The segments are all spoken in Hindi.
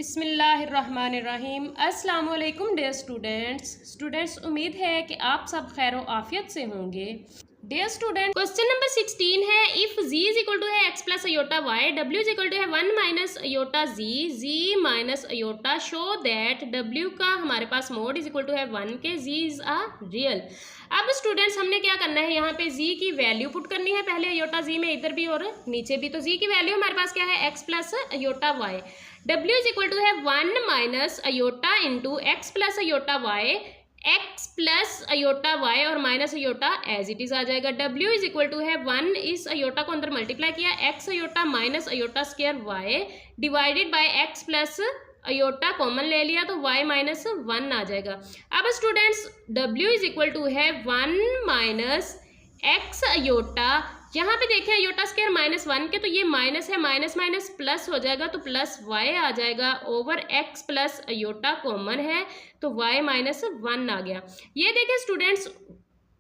बिस्मिल्लाहिर्रहमानिर्रहीम। अस्सलाम वालेकुम डियर स्टूडेंट्स, उम्मीद है कि आप सब खैर आफियत से होंगे। डियर स्टूडेंट, क्वेश्चन नंबर 16 है, if z is equal to है x plus iota y, w is equal to है 1 minus iota z minus iota, show that w का हमारे पास मोड इज इक्वल टू है 1 के, z इज अ रियल। अब स्टूडेंट्स हमने क्या करना है, यहाँ पे z की वैल्यू पुट करनी है, पहले अयोटा z में इधर भी और नीचे भी। तो z की वैल्यू हमारे पास क्या है, x plus iota y। w is equal to है 1 minus iota into x plus iota y, x plus iota y और minus iota as it is आ जाएगा। w इज इक्वल टू है 1, इस अयोटा को अंदर मल्टीप्लाई किया, x iota minus iota square y divided by x plus iota common ले लिया तो y माइनस 1 आ जाएगा। अब students w is equal to है 1 माइनस एक्स अयोटा, यहाँ पे देखें अयोटा स्क्वायर माइनस 1 के, तो ये माइनस है, माइनस माइनस प्लस हो जाएगा तो प्लस y आ जाएगा, over x plus iota common है तो y माइनस 1 आ गया। ये देखें students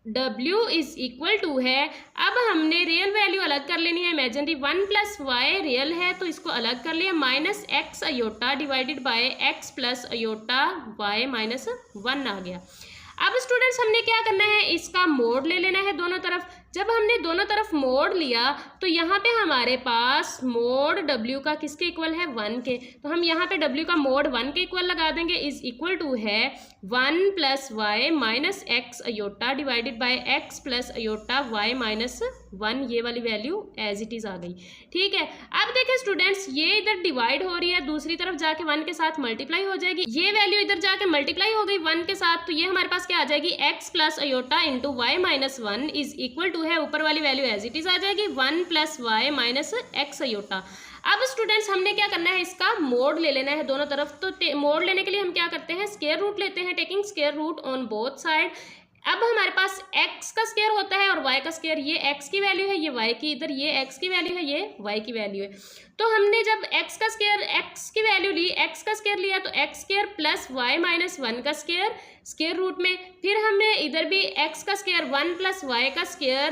w is equal to है, अब हमने रियल वैल्यू अलग कर लेनी है, इमेजिनरी 1 प्लस वाई रियल है तो इसको अलग कर लिया, minus x iota divided by x plus iota y minus 1 आ गया। अब स्टूडेंट्स हमने क्या करना है, इसका मोड ले लेना है दोनों तरफ। जब हमने दोनों तरफ मोड लिया तो यहाँ पे हमारे पास मोड w का किसके इक्वल है, 1 के, तो हम यहाँ पे w का मोड 1 के इक्वल लगा देंगे, इज इक्वल टू है 1 plus y minus x iota divided by x plus iota y minus 1, ये वाली वैल्यू एज इट इज आ गई। ठीक है, अब देखें स्टूडेंट्स ये इधर डिवाइड हो रही है, दूसरी तरफ जाके 1 के साथ मल्टीप्लाई हो जाएगी, ये वैल्यू इधर जाके मल्टीप्लाई हो गई 1 के साथ, तो ये हमारे पास क्या आ जाएगी, x plus iota into y minus 1 is equal to है, ऊपर वाली वैल्यू एज इट इज आ जाएगी 1 plus y minus x iota. अब स्टूडेंट्स हमने क्या करना है, इसका मोड ले लेना है दोनों तरफ। तो मोड लेने के लिए हम क्या करते हैं, स्क्वायर रूट लेते हैं, taking square root on both side. अब हमारे पास x का स्क्वायर होता है और y का स्क्वायर, ये x की वैल्यू है, ये y की, इधर ये x की वैल्यू है, ये y की वैल्यू है। तो हमने जब x का स्क्वायर, x की वैल्यू ली, x का स्क्वायर लिया तो x square plus y minus 1 का स्क्वायर स्क्वायर रूट में, फिर हमने इधर भी x का स्क्वायर 1 प्लस y का स्क्वायर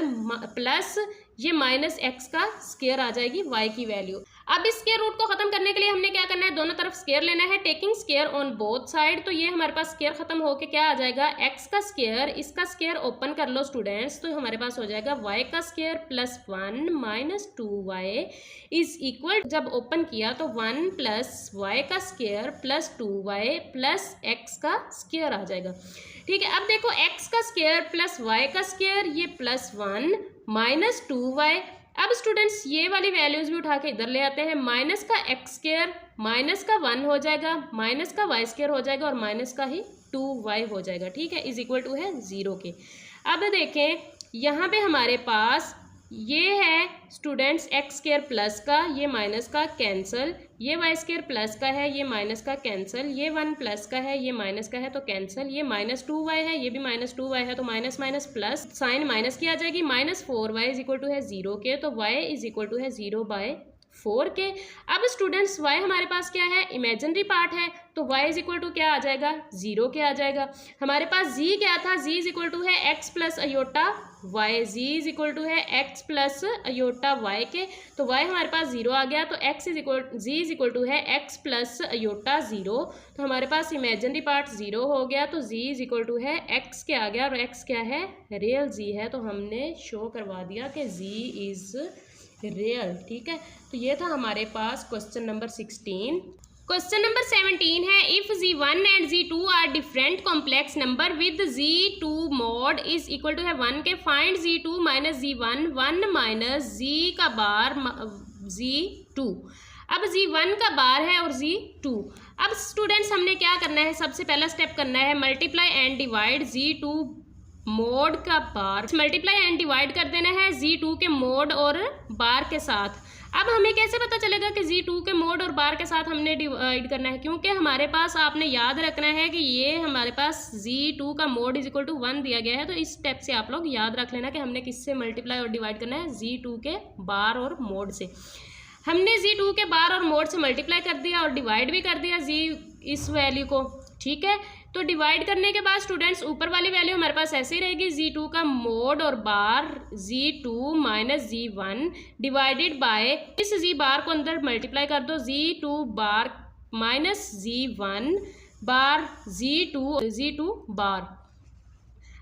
प्लस ये माइनस x का स्क्वायर आ जाएगी y की वैल्यू। अब इस स्क्वायर रूट को खत्म करने के लिए हमने क्या करना है, दोनों तरफ स्क्वायर लेना है, taking square on both side. तो ये हमारे पास स्क्वायर खत्म होके क्या आ जाएगा, x का स्क्वायर, इसका स्क्वायर ओपन कर लो स्टूडेंट्स, तो हमारे पास हो जाएगा y का square plus 1 minus 2y is equal, जब ओपन किया तो 1 प्लस y का square plus 2y plus x का स्क्वायर आ जाएगा। ठीक है, अब देखो x का स्क्वायर प्लस y का स्क्वायर, ये प्लस 1 माइनस 2y। अब स्टूडेंट्स ये वाली वैल्यूज भी उठा के इधर ले आते हैं, माइनस का एक्स स्क्वायर माइनस का 1 हो जाएगा, माइनस का वाई स्क्वायर हो जाएगा और माइनस का ही 2y हो जाएगा। ठीक है, इज इक्वल टू है 0 के। अब देखें यहाँ पे हमारे पास ये है स्टूडेंट्स एक्स स्क्वायर प्लस का, ये माइनस का कैंसल, ये वाई स्क्वायर प्लस का है, ये माइनस का कैंसल, ये 1 प्लस का है, ये माइनस का है तो कैंसल, ये माइनस 2y है, ये भी माइनस 2y है तो minus minus plus, sign minus की आ जाएगी, minus 4y is equal to है 0 के, तो y इज इक्वल टू है 0/4 के। अब स्टूडेंट्स y हमारे पास क्या है, इमेजिनरी पार्ट है, तो y इज इक्वल टू क्या आ जाएगा, 0 के आ जाएगा। हमारे पास z क्या था, z इज इक्वल टू है x plus iota y, z is equal to है x प्लस अयोटा y के, तो y हमारे पास 0 आ गया, तो z इज इक्वल टू है x प्लस अयोटा 0, तो हमारे पास इमेजिनरी पार्ट 0 हो गया, तो z इज इक्वल टू है x के आ गया, और x क्या है, रियल z है, तो हमने शो करवा दिया कि z इज रियल। ठीक है, तो ये था हमारे पास क्वेश्चन नंबर 16। क्वेश्चन नंबर 17 है, if z1 and z2 are different complex number with z2 mod is equal to है 1 के, find z2 minus z1, 1 minus z का बार z2। अब z1 का बार है और z2। अब स्टूडेंट्स हमने क्या करना है, सबसे पहला स्टेप करना है multiply and divide z2 mode का बार, मल्टीप्लाई एंड डिवाइड कर देना है z2 के मोड और बार के साथ। अब हमें कैसे पता चलेगा कि z2 के मोड और बार के साथ हमने डिवाइड करना है, क्योंकि हमारे पास आपने याद रखना है कि ये हमारे पास z2 का मोड इज इक्वल टू 1 दिया गया है, तो इस स्टेप से आप लोग याद रख लेना कि हमने किससे मल्टीप्लाई और डिवाइड करना है, z2 के बार और मोड से। हमने z2 के बार और मोड से मल्टीप्लाई कर दिया और डिवाइड भी कर दिया इस वैल्यू को। ठीक है, तो डिवाइड करने के बाद स्टूडेंट्स ऊपर वाली वैल्यू हमारे पास ऐसे ही रहेगी, z2 का मोड और बार z2 minus z1 divided by, इस z बार को अंदर मल्टीप्लाई कर दो, z2 बार माइनस Z1 बार Z2 बार।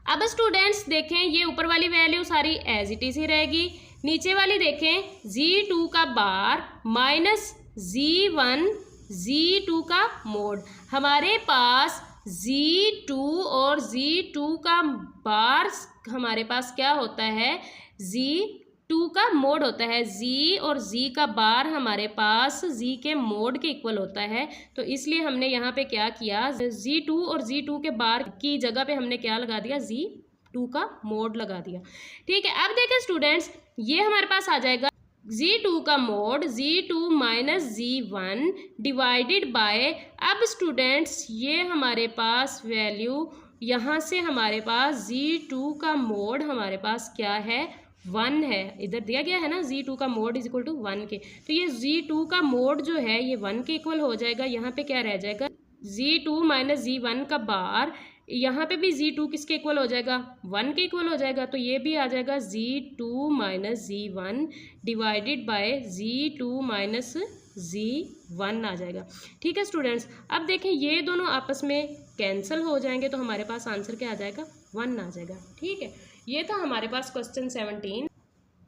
अब स्टूडेंट्स देखें ये ऊपर वाली वैल्यू सारी एज इट इज ही रहेगी, नीचे वाली देखें Z2 का बार माइनस Z2 का मोड। हमारे पास Z2 और Z2 का बार हमारे पास क्या होता है, Z2 का मोड होता है। Z और Z का बार हमारे पास Z के मोड के इक्वल होता है, तो इसलिए हमने यहाँ पे क्या किया, Z2 और Z2 के बार की जगह पे हमने क्या लगा दिया, Z2 का मोड लगा दिया। ठीक है, अब देखें स्टूडेंट्स ये हमारे पास आ जाएगा Z2 का mode Z2 minus Z1 divided by, अब स्टूडेंट्स ये हमारे पास वैल्यू यहाँ से हमारे पास Z2 का मोड हमारे पास क्या है, 1 है, इधर दिया गया है ना Z2 का मोड इज इक्वल टू 1 के, तो ये Z2 का मोड जो है ये 1 के इक्वल हो जाएगा। यहाँ पे क्या रह जाएगा, Z2 माइनस Z1 का बार, यहाँ पे भी Z2 किसके इक्वल हो जाएगा, 1 के इक्वल हो जाएगा, तो ये भी आ जाएगा Z2 minus Z1 divided by Z2 minus Z1 आ जाएगा। ठीक है स्टूडेंट्स, अब देखें ये दोनों आपस में कैंसिल हो जाएंगे तो हमारे पास आंसर क्या आ जाएगा, 1 आ जाएगा। ठीक है, ये था हमारे पास क्वेश्चन 17।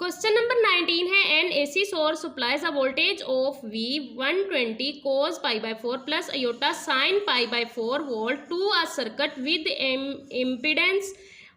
क्वेश्चन नंबर 19 है, an AC source supplies a voltage of V 120 cos π/4 plus iota sine π/4 volt to a circuit with impedance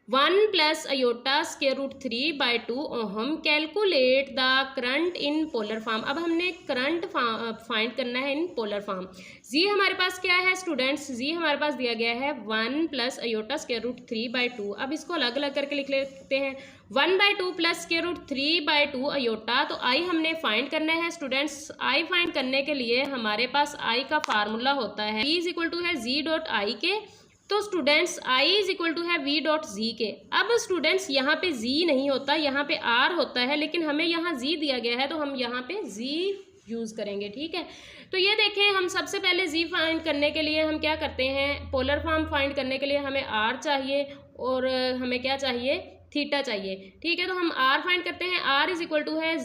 1 plus iota √3/2 ohm, calculate the current in polar form. अब हमने करंट फाइंड करना है इन पोलर फॉर्म। जी हमारे पास क्या है स्टूडेंट्स, जी हमारे पास दिया गया है 1 प्लस अयोटा √3/2। अब इसको अलग अलग करके लिख लेते हैं, 1/2 प्लस √3/2 अयोटा, तो आई हमने फाइंड करना है स्टूडेंट्स। आई फाइंड करने के लिए हमारे पास आई का फार्मूला होता है E इज इक्वल टू है Z डॉट आई के, तो students I is equal to है V डॉट Z के। अब स्टूडेंट्स यहाँ पे Z नहीं होता, यहाँ पे R होता है, लेकिन हमें यहाँ Z दिया गया है तो हम यहाँ पे Z यूज़ करेंगे। ठीक है, तो ये देखें हम सबसे पहले Z फाइंड करने के लिए हम क्या करते हैं, पोलर फॉर्म फाइंड करने के लिए हमें R चाहिए और हमें क्या चाहिए, थीटा चाहिए। ठीक है, तो हम R फाइंड करते हैं, R इज इक्वल टू है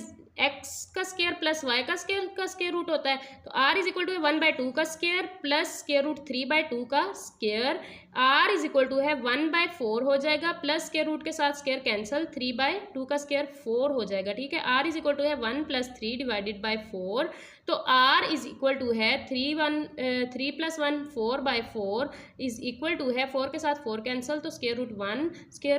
x का स्क्वायर प्लस y का स्क्वायर रूट होता है, तो r इज इक्वल टू है 1/2 का स्क्वायर प्लस √3/2 का square, r is equal to है 1/4 हो जाएगा, प्लस स्क्वायर रूट के साथ स्क्वायर कैंसिल, 3/2 का स्क्वायर 4 हो जाएगा। ठीक है, r इज इक्वल टू है 1 + 3 डिवाइडेड बाय 4, तो r इज इक्वल टू है 3 + 1 4/4 इज इक्वल टू है 4 के साथ 4 कैंसिल, तो स्क्वायर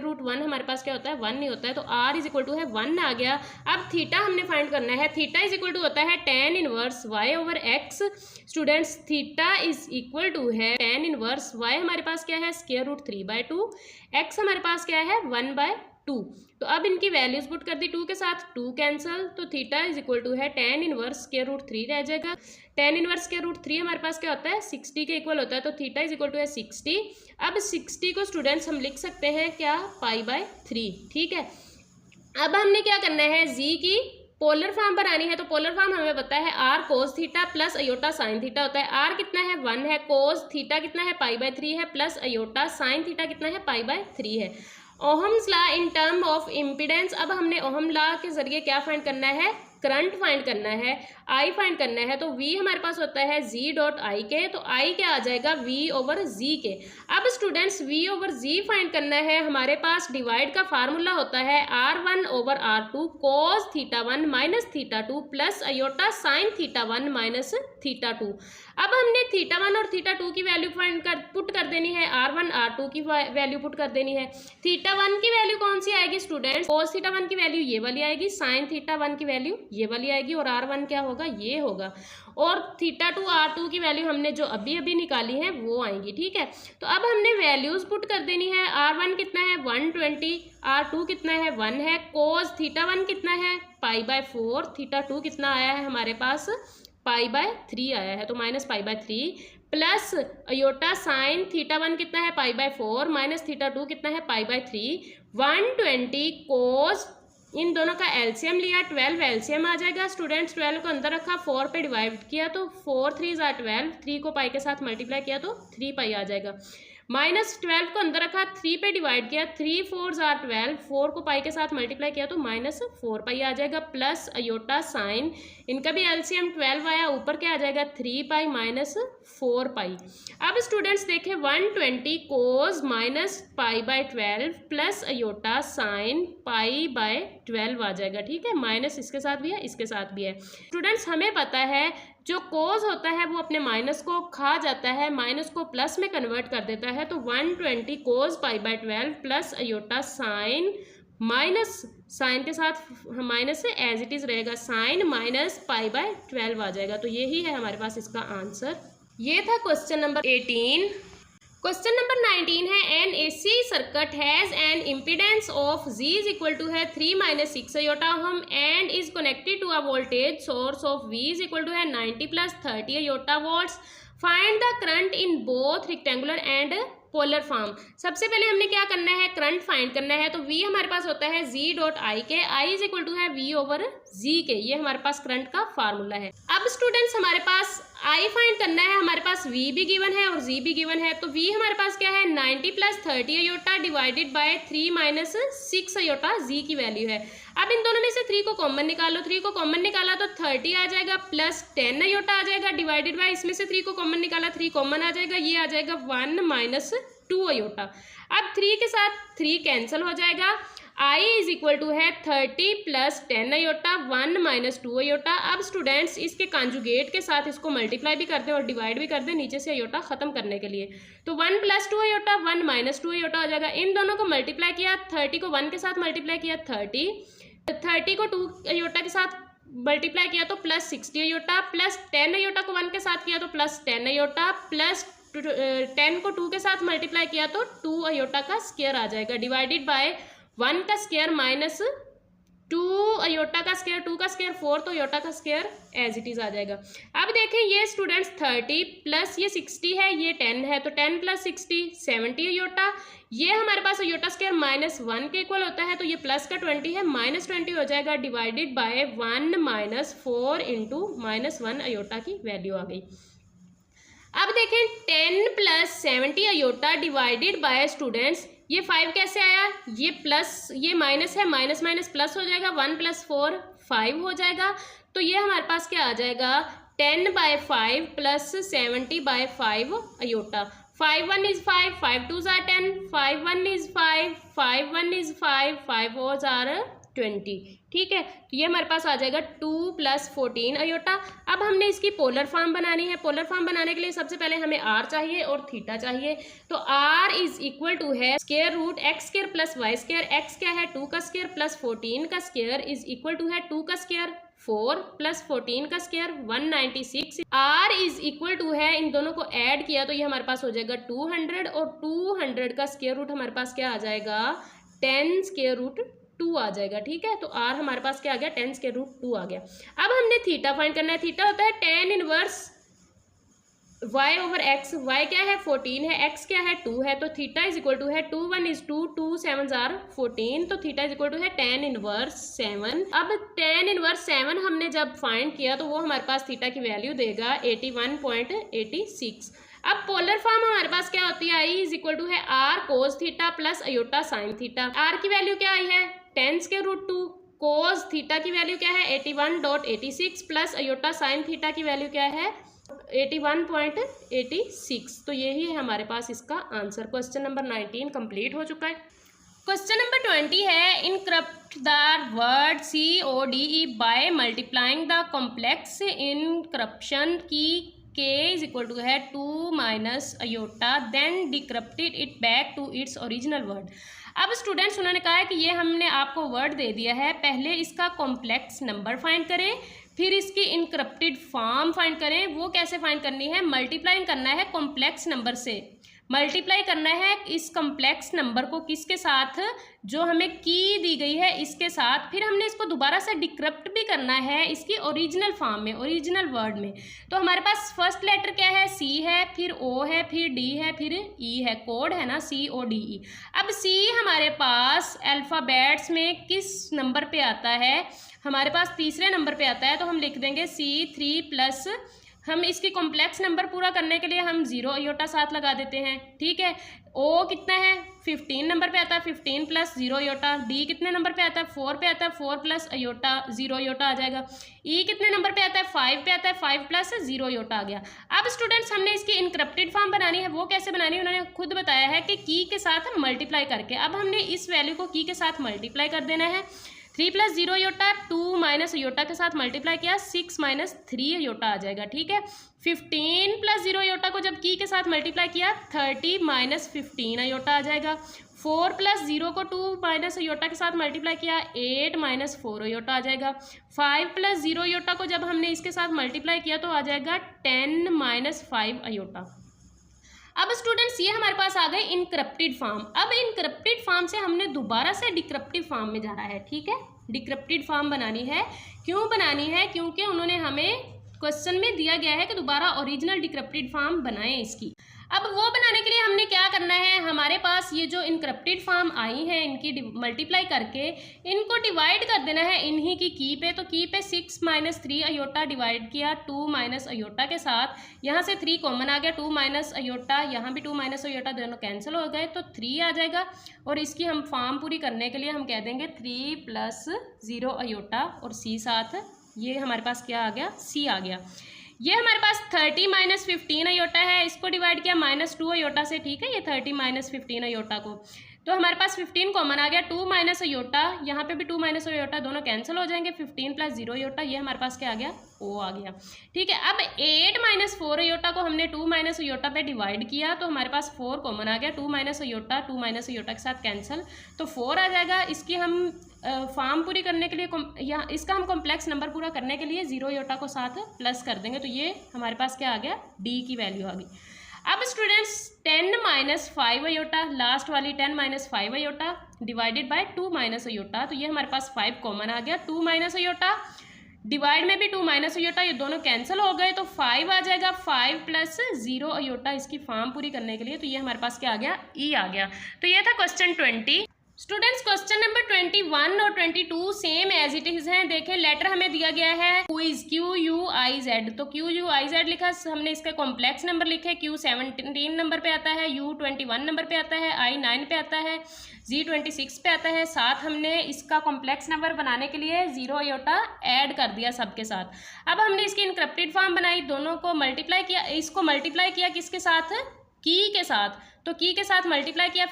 रूट 1 हमारे पास क्या होता है, 1 नहीं होता है, तो r इज इक्वल टू है 1 आ गया। अब थीटा हमने फाइंड करना है, थीटा इज इक्वल टू होता है tan inverse y/x। Students theta is equal to है tan इनवर्स y हमारे पास क्या है, √3/2, x हमारे पास क्या है 1/2। तो अब इनकी वैल्यूज पुट कर दी, 2 के साथ 2 कैंसिल, तो थीटा इज इक्वल टू है tan इनवर्स √3 रह जाएगा। tan इनवर्स √3 हमारे पास क्या होता है, 60 के इक्वल होता है, तो थीटा इज इक्वल टू है 60। अब 60 को स्टूडेंट्स हम लिख सकते हैं क्या, π/3। ठीक है, अब हमने क्या करना है, जी की पोलर फॉर्म बनानी है, तो पोलर फॉर्म हमें पता है r cos theta plus iota sine theta होता है। r कितना है, 1 है, cos थीटा कितना है, π/3 है, प्लस अयोटा साइन थीटा कितना है, π/3 है। Ohm's law in term of impedance, अब हमने ओहम लॉ के जरिए क्या फाइंड करना है, करंट फाइंड करना है, I फाइंड करना है, तो V हमारे पास होता है Z डॉट आई के, तो I क्या आ जाएगा V/Z के। अब स्टूडेंट्स V/Z फाइंड करना है, हमारे पास डिवाइड का फार्मूला होता है R1/R2 cos θ1 minus θ2 plus iota sine θ1 minus θ2। अब हमने θ1 और θ2 की वैल्यू पुट कर देनी है, R1 R2 की वैल्यू पुट कर देनी है। θ1 की वैल्यू कौन सी आएगी स्टूडेंट्स, cos θ1 की वैल्यू ये वाली आएगी, साइन θ1 की वैल्यू ये वाली आएगी, और R1 क्या होगा, ये होगा, और θ2 R2 की वैल्यू हमने जो अभी अभी निकाली है वो आएंगी। ठीक है, तो अब हमने वैल्यूज पुट कर देनी है, R1 कितना है 120, R2 कितना है 1 है, cos θ1 कितना है π/4, θ2 कितना आया है हमारे पास π/3 आया है, तो माइनस π/3 प्लस अयोटा साइन θ1 कितना है π/4 माइनस θ2 कितना है π/3, 120 cos, इन दोनों का एलसीएम लिया, 12 एलसीएम आ जाएगा स्टूडेंट्स, 12 को अंदर रखा, 4 पे डिवाइड किया तो 4 3 = 12, 3 को पाई के साथ मल्टीप्लाई किया तो 3 पाई आ जाएगा, -12 को अंदर रखा, 3 पे डिवाइड किया, 3 4 जार 12, 4 को पाई के साथ मल्टीप्लाई किया तो -4 पाई आ जाएगा, प्लस अयोटा साइन, इनका भी एलसीएम 12 आया, ऊपर क्या आ जाएगा 3 पाई -4 पाई। अब स्टूडेंट्स देखें 120 कोस -पाई/12 प्लस अयोटा साइन पाई/12 आ जाएगा, ठीक है। माइनस इसके साथ भी है, इसके साथ भी है। स्टूडेंट्स हमें पता है जो कोस होता है वो अपने माइनस को खा जाता है, माइनस को प्लस में कन्वर्ट कर देता है, तो 120 कोस पाई/12 plus iota sine, minus sine के साथ माइनस से एज इट इज़ रहेगा, साइन -पाई/12 आ जाएगा। तो यही है हमारे पास इसका आंसर। ये था क्वेश्चन नंबर 18। क्वेश्चन नंबर 19 है an AC circuit has an impedance of G is equal to है 3 - 6 अयोटा ohm and is connected to a voltage source of V is equal to है 90 + 30 iota volts. Find the current in both rectangular and polar form. सबसे पहले हमने क्या करना है, करंट फाइंड करना है। तो V हमारे पास होता है Z.I के, I इज इक्वल टू है V/G के, ये हमारे पास करंट का फार्मूला है। अब स्टूडेंट्स हमारे पास I फाइंड करना है, हमारे पास V भी गिवन है और G भी गिवन है। तो V हमारे पास क्या है 90 + 30 iota divided by 3 - 6 iota G की वैल्यू है। अब इन दोनों में से 3 को कॉमन निकालो, 3 को कॉमन निकाला तो 30 आ जाएगा, प्लस 10 अयोटा आ जाएगा डिवाइडेड बाय, इसमें से 3 को कॉमन निकाला, 3 कॉमन आ जाएगा, ये आ जाएगा 1 - 2 अयोटा। अब 3 के साथ 3 कैंसिल हो जाएगा, I इज इक्वल टू है 30 + 10 अयोटा 1 - 2 अयोटा। अब स्टूडेंट्स इसके कॉन्जुगेट के साथ इसको मल्टीप्लाई भी कर दें और डिवाइड भी कर दें नीचे से अयोटा खत्म करने के लिए, तो 1 + 2 अयोटा 1 - 2 अयोटा हो जाएगा। इन दोनों को मल्टीप्लाई किया, 30 को 1 के साथ मल्टीप्लाई किया 30 को 2 अयोटा के साथ मल्टीप्लाई किया तो प्लस 60 अयोटा, प्लस 10 अयोटा को 1 के साथ किया तो प्लस 10 अयोटा, प्लस 10 को 2 के साथ मल्टीप्लाई किया तो 2 अयोटा का स्क्वायर आ जाएगा, डिवाइडेड बाय 1 का स्क्वायर माइनस 2 अयोटा का स्क्वायर, 2 का स्क्वायर 4, तो अयोटा का स्क्वायर एज इट इज आ जाएगा। अब देखें ये स्टूडेंट्स 30 प्लस ये 60 है, ये 10 है, तो 10 + 60 70 अयोटा। ये हमारे पास अयोटा स्क्वायर -1 के इक्वल होता है, तो ये प्लस का 20 है, -20 हो जाएगा, डिवाइडेड बाय 1 - 4 × -1 अयोटा की वैल्यू आ गई। अब देखें 10 + 70 अयोटा डिवाइडेड बाय स्टूडेंट्स, ये 5 कैसे आया, ये प्लस ये माइनस है, माइनस माइनस प्लस हो जाएगा, 1 + 4 5 हो जाएगा। तो ये हमारे पास क्या आ जाएगा 10/5 + 70/5 aorta. 5 1 is 5, 5 2s are 10, 5 1 is 5, 5 1 is 5, 5 4s are 20, ठीक है। तो ये हमारे पास आ जाएगा 2 + 14 अयोटा। अब हमने इसकी पोलर फॉर्म बनानी है। पोलर फॉर्म बनाने के लिए सबसे पहले हमें r चाहिए और थीटा चाहिए। तो r इज इक्वल टू है √x² + y², x क्या है 2 का स्क्वायर प्लस 14 का स्क्वायर इज इक्वल टू है 2 का स्क्वायर 4 + 14 का square 196। r is equal to है, इन दोनों को ऐड किया तो ये हमारे पास हो जाएगा 200 और 200 का स्क्वायर रूट हमारे पास क्या आ जाएगा 10√2 आ जाएगा, ठीक है। तो r हमारे पास क्या आ गया 10√2 आ गया। अब हमने थीटा फाइंड करना है। थीटा होता है tan इनवर्स y/x, y क्या है 14 है, x क्या है 2 है, तो थीटा इज इक्वल टू है 2 1 is 2, 2 7s are 14, तो थीटा इज इक्वल टू है tan इनवर्स 7। अब tan इनवर्स 7 हमने जब फाइंड किया तो वो हमारे पास थीटा की वैल्यू देगा 81.86। अब पोलर फॉर्म हमारे पास क्या होती है, आई इज इक्वल टू है r cos theta plus iota sine theta. r की वैल्यू क्या आई है 10√2, cos थीटा की वैल्यू क्या है 81.86 प्लस अयोटा साइन थीटा की वैल्यू क्या है 81.86। तो यही है हमारे पास इसका आंसर। क्वेश्चन नंबर 19 कंप्लीट हो चुका है। क्वेश्चन नंबर 20 है encrypt the word CODE by multiplying the complex encryption key k is equal to है 2 - iota then decrypted it back to its original word. अब स्टूडेंट्स उन्होंने कहा है कि ये हमने आपको वर्ड दे दिया है, पहले इसका कॉम्प्लेक्स नंबर फाइंड करें, फिर इसकी इनक्रप्टेड फॉर्म फाइंड करें। वो कैसे फाइंड करनी है, मल्टीप्लाई करना है कॉम्प्लेक्स नंबर से, मल्टीप्लाई करना है इस कॉम्प्लेक्स नंबर को किसके साथ, जो हमें की दी गई है इसके साथ, फिर हमने इसको दोबारा से डिक्रप्ट भी करना है इसकी ओरिजिनल फॉर्म में, ओरिजिनल वर्ड में। तो हमारे पास फर्स्ट लेटर क्या है C है, फिर O है, फिर D है, फिर E है, कोड है ना CODE। अब C हमारे पास अल्फ़ाबेट्स में किस नंबर पे आता है, हमारे पास तीसरे नंबर पे आता है, तो हम लिख देंगे C3 + हम इसकी कॉम्प्लेक्स नंबर पूरा करने के लिए हम 0 अयोटा साथ लगा देते हैं, ठीक है। ओ कितना है 15 नंबर पे आता है, 15 प्लस 0 अयोटा। डी कितने नंबर पे आता है 4 पे आता है, 4 प्लस अयोटा 0 अयोटा आ जाएगा। ई कितने नंबर पे आता है 5 पे आता है, 5 प्लस 0 अयोटा आ गया। अब स्टूडेंट्स हमने इसकी इनक्रप्टेड फॉर्म बनानी है, वो कैसे बनानी है उन्होंने खुद बताया है कि की के साथ मल्टीप्लाई करके। अब हमने इस वैल्यू को की के साथ मल्टीप्लाई कर देना है। 3 प्लस 0 अयोटा 2 माइनस अयोटा के साथ मल्टीप्लाई किया 6 माइनस 3 अयोटा आ जाएगा, ठीक है। 15 प्लस 0 अयोटा को जब की के साथ मल्टीप्लाई किया 30 माइनस 15 अयोटा आ जाएगा। 4 प्लस 0 को 2 माइनस अयोटा के साथ मल्टीप्लाई किया 8 माइनस 4 अयोटा आ जाएगा। 5 प्लस 0 अयोटा को जब हमने इसके साथ मल्टीप्लाई किया तो आ जाएगा 10 माइनस 5 अयोटा। अब स्टूडेंट्स ये हमारे पास आ गए इनक्रप्टेड फॉर्म। अब इनक्रप्टेड फॉर्म से हमने दोबारा से डिक्रप्टिव फॉर्म में जाना है, ठीक है। डिक्रप्टेड फॉर्म बनानी है। क्यों बनानी है? क्योंकि उन्होंने हमें क्वेश्चन में दिया गया है कि दोबारा ओरिजिनल डिक्रप्टेड फॉर्म बनाएं इसकी। अब वो बनाने के लिए हमने क्या करना है, हमारे पास ये जो इनक्रप्टेड फॉर्म आई है इनकी मल्टीप्लाई करके इनको डिवाइड कर देना है इन्हीं की पे। तो की पे 6 माइनस 3 अयोटा डिवाइड किया 2 माइनस अयोटा के साथ, यहाँ से 3 कॉमन आ गया, 2 माइनस अयोटा, यहाँ भी 2 माइनस अयोटा दोनों कैंसिल हो गए तो 3 आ जाएगा। और इसकी हम फॉर्म पूरी करने के लिए हम कह देंगे 3 प्लस 0 अयोटा और सी साथ, ये हमारे पास क्या आ गया सी आ गया। ये हमारे पास 30 माइनस 15 अयोटा है, इसको डिवाइड किया माइनस 2 अयोटा से, ठीक है। ये 30 माइनस 15 अयोटा को तो हमारे पास 15 कॉमन आ गया, 2 माइनस अयोटा, यहाँ पे भी 2 माइनस अयोटा दोनों कैंसिल हो जाएंगे। 15 प्लस 0 अयोटा, ये हमारे पास क्या आ गया ओ आ गया, ठीक है। अब 8 माइनस 4 अयोटा को हमने 2 माइनस अयोटा पे डिवाइड किया तो हमारे पास 4 कॉमन आ गया, 2 माइनस अयोटा 2 माइनस अयोटा के साथ कैंसिल तो 4 आ जाएगा। इसकी हम फॉर्म पूरी करने के लिए यहाँ इसका हम कॉम्प्लेक्स नंबर पूरा करने के लिए 0 अयोटा को साथ प्लस कर देंगे तो ये हमारे पास क्या आ गया डी की वैल्यू आ गई। अब स्टूडेंट्स 10 माइनस 5 अयोटा, लास्ट वाली 10 minus 5 iota divided by 2 minus iota, तो ये हमारे पास 5 कॉमन आ गया, 2 माइनस अयोटा डिवाइड में भी 2 माइनस अयोटा, ये दोनों कैंसिल हो गए तो 5 आ जाएगा। 5 प्लस 0 अयोटा इसकी फॉर्म पूरी करने के लिए तो ये हमारे पास क्या आ गया ई आ गया। तो ये था क्वेश्चन 20। स्टूडेंट्स क्वेश्चन नंबर 21 और 22 सेम एज इट इज हैं। देखें लेटर हमें दिया गया है क्विज QUIZ, तो QUIZ लिखा, हमने इसका कॉम्प्लेक्स नंबर लिखे, Q 17 नंबर पे आता है, U 21 नंबर पे आता है, I 9 पे आता है, Z 26 पे आता है। साथ हमने इसका कॉम्प्लेक्स नंबर बनाने के लिए 0 अयोटा ऐड कर दिया सबके साथ। अब हमने इसकी इनक्रप्टेड फॉर्म बनाई, दोनों को मल्टीप्लाई किया, इसको मल्टीप्लाई किया किसके साथ की के साथ, तो की के साथ मल्टीप्लाई किया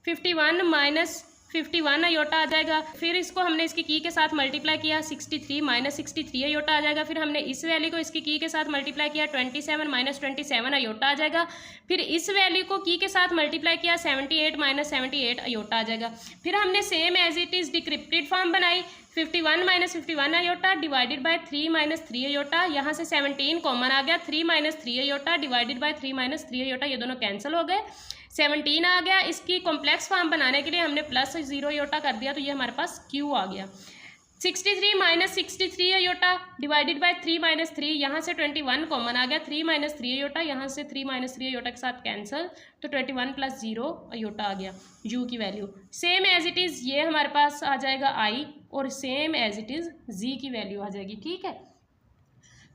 51 माइनस 51 अयोटा आ जाएगा। फिर इसको हमने इसकी की के साथ मल्टीप्लाई किया 63 माइनस 63 अयोटा आ जाएगा। फिर हमने इस वैल्यू को इसकी की के साथ मल्टीप्लाई किया 27 माइनस 27 अयोटा आ जाएगा। फिर इस वैल्यू को की के साथ मल्टीप्लाई किया 78 माइनस 78 अयोटा आ जाएगा। फिर हमने same as it is decrypted form बनाई, 51 minus 51 iota divided by 3 minus 3 iota, यहाँ से 17 कॉमन आ गया, 3 minus 3 iota divided by 3 minus 3 iota, ये दोनों कैंसिल हो गए, 17 आ गया। इसकी कॉम्प्लेक्स फॉर्म बनाने के लिए हमने प्लस 0 अयोटा कर दिया तो ये हमारे पास Q आ गया। 63 minus 63 iota divided by 3 minus 3, यहाँ से 21 कॉमन आ गया, 3 माइनस 3 अयोटा, यहाँ से 3 माइनस 3 अयोटा के साथ कैंसिल तो 21 प्लस 0 अयोटा आ गया U की value. Same as it is ये हमारे पास आ जाएगा I और सेम एज इट इज़ Z की वैल्यू आ जाएगी, ठीक है।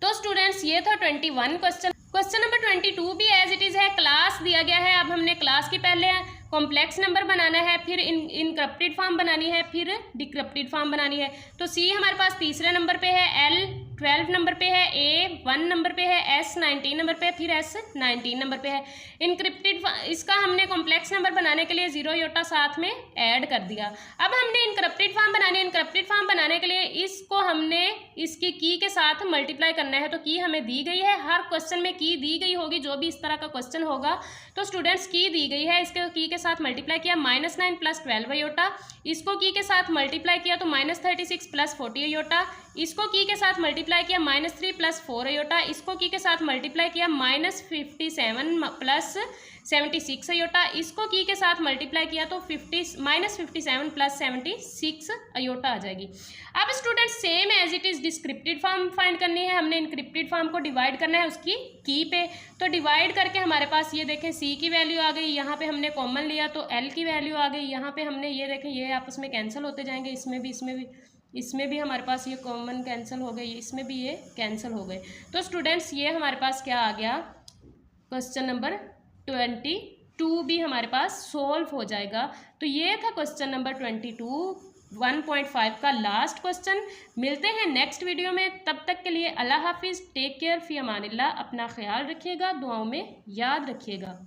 तो स्टूडेंट्स ये था 21 क्वेश्चन। क्वेश्चन नंबर 22 भी एज इट इज़ है, क्लास दिया गया है। अब हमने क्लास की पहले कॉम्प्लेक्स नंबर बनाना है, फिर इनक्रप्टेड फॉर्म बनानी है, फिर डिक्रप्टेड फॉर्म बनानी है। तो C हमारे पास तीसरे नंबर पे है, L 12 नंबर पे है, A 1 नंबर पे है, S 19 नंबर पे है, फिर S 19 नंबर पे है। इनक्रिप्टेड इसका हमने कॉम्प्लेक्स नंबर बनाने के लिए 0 अयोटा साथ में ऐड कर दिया। अब हमने इनक्रप्टेड फॉर्म बनानी है, इनक्रप्टेड फॉर्म बनाने के लिए इसको हमने इसकी की के साथ मल्टीप्लाई करना है। तो की हमें दी गई है, हर क्वेश्चन में की दी गई होगी, जो भी इस तरह का क्वेश्चन होगा तो स्टूडेंट्स की दी गई है, इसके की के साथ मल्टीप्लाई किया -9 प्लस 12 अयोटा, इसको की के साथ मल्टीप्लाई किया तो -36 प्लस 40 अयोटा, इसको की के साथ मल्टीप्लाई किया -3 प्लस 4 अयोटा, इसको की के साथ मल्टीप्लाई किया -57 प्लस 76 अयोटा, इसको की के साथ मल्टीप्लाई किया तो -57 प्लस 76 अयोटा आ जाएगी। अब student same as it is descripted form find करनी है। हमने इनक्रिप्टेड फॉर्म को डिवाइड करना है उसकी की पे, तो डिवाइड करके हमारे पास ये देखें C की वैल्यू आ गई, यहाँ पे हमने कॉमन लिया तो L की वैल्यू आ गई, यहाँ पे हमने ये देखें ये आपस में कैंसिल होते जाएंगे, इसमें भी इसमें भी हमारे पास ये कॉमन कैंसिल हो गए, इसमें भी ये कैंसिल हो गए। तो स्टूडेंट्स ये हमारे पास क्या आ गया, क्वेश्चन नंबर 22 भी हमारे पास सॉल्व हो जाएगा। तो ये था क्वेश्चन नंबर 22 1.5 का लास्ट क्वेश्चन। मिलते हैं नेक्स्ट वीडियो में, तब तक के लिए अल्लाह हाफिज़, टेक केयर, फी अमानिल्लाह, अपना ख्याल रखिएगा, दुआओं में याद रखिएगा।